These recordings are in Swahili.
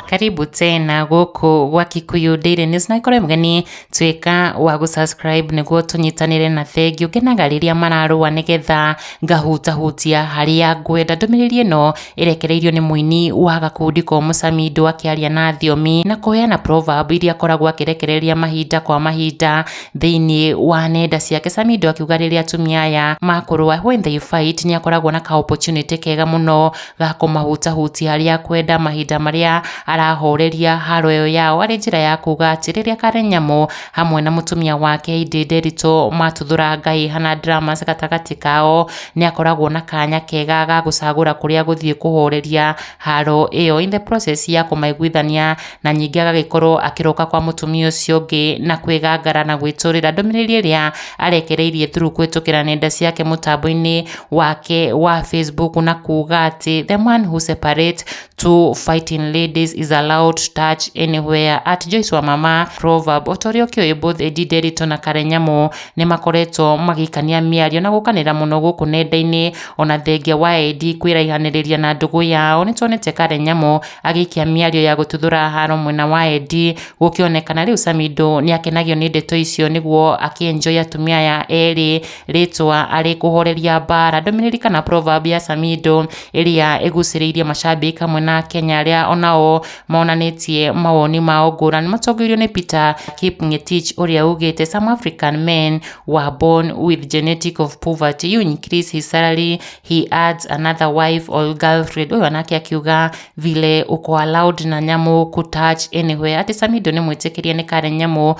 Karibu tena guku gwa Kikuyu Daily News na ikore mgeni twika wa gusubscribe niguo tunyitanire na thengio ngenagariria mararua nigetha ngahutahutia haria ngwenda. Ndûmîriri ino irekereirio ni muini wa gakundi ko Samidoh akiaria na thiomi na kuheana proverb iria koragwo akirekereria mahinda kwa mahinda thiini wa nenda ciake. Samidoh akiuga riria atumia aya makurwa when they fight ni akoragwo na ka opportunity kega muno ga kumahutahutia haria kwenda mahinda maria arahoreria haro yo yao ari njira ya kuga ati riria Karenyamu hamwe na mutumia wake Ndûmîriri matuthura ngai hana dramas gatagati kao ni akoragwo na kanya kega ga gucagura kuria guthie kuhoreria haro iyo in the process ya kumaiguithania na nyingi agagikorwo akiroka kwa mutumia ucio ungi na kwigangara na gwiturira. Ndûmîriri iria arekereirie through kwitukira nenda ciake mutambo-ini wake wa Facebook na kuga ati the man who separate two fighting ladies is allowed to touch anywhere. At Joyce wa mama proverb otorio kio both Ndûmîriri na Karenyamu ni makoretwo magikania miario na gukanira muno guku nenda-ini ona thengia wa Edi kwiraihaniriria na ndugu yao. Ni tuonete Karenyamu agikia miario ya gututhura haro mwena wa Edi gukionekana riu Samidoh ni akenagio ni ndeto icio niguo akienjoy atumia ya eri ritwa ari kuhoreria bara. Ndûmîriri kana proverb ya Samidoh iria iguciriirie mashabiki hamwe na Kenya aria onao monanitie mawoni mao ngurani matongoirio ni Peter Kipngetich uria ugite some African men were born with genetic of poverty, you increase his salary, he adds another wife or girlfriend. Uyo anake akiuga vile uko allowed na nyamu kutouch anywhere. Ati Samidoh ni mwitikirie ni Karenyamu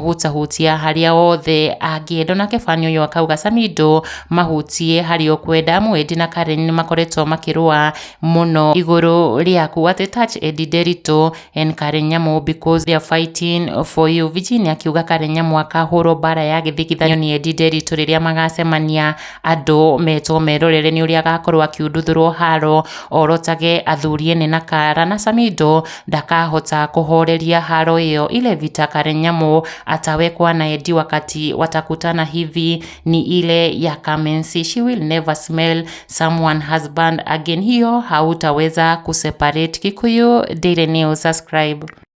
kumuhutahutia haria othe angienda. Nake fani uyo akauga Samidoh mahutie haria kwenda. Mwedi na Karen ni makoretwo makirua muno iguru riaku ati touch Ndûmîriri and Karenyamu because they are fighting for you. Virginia akiuga Karenyamu akahurwo bara ya githigithanio ni Ndûmîriri riria magacemania andu meto merorere ni uria agakorwo akiunduthurwo haro orotage athuri ene na kara na Samidoh ndakahota kuhoreria haro iyo. Ile vita Karenyamu atawekwa na Edi wakati watakutana hivi ni ile ya Kamensi. She will never smell someone husband again. Hiyo hautaweza kuseparate. Kikuyu Daily News, subscribe.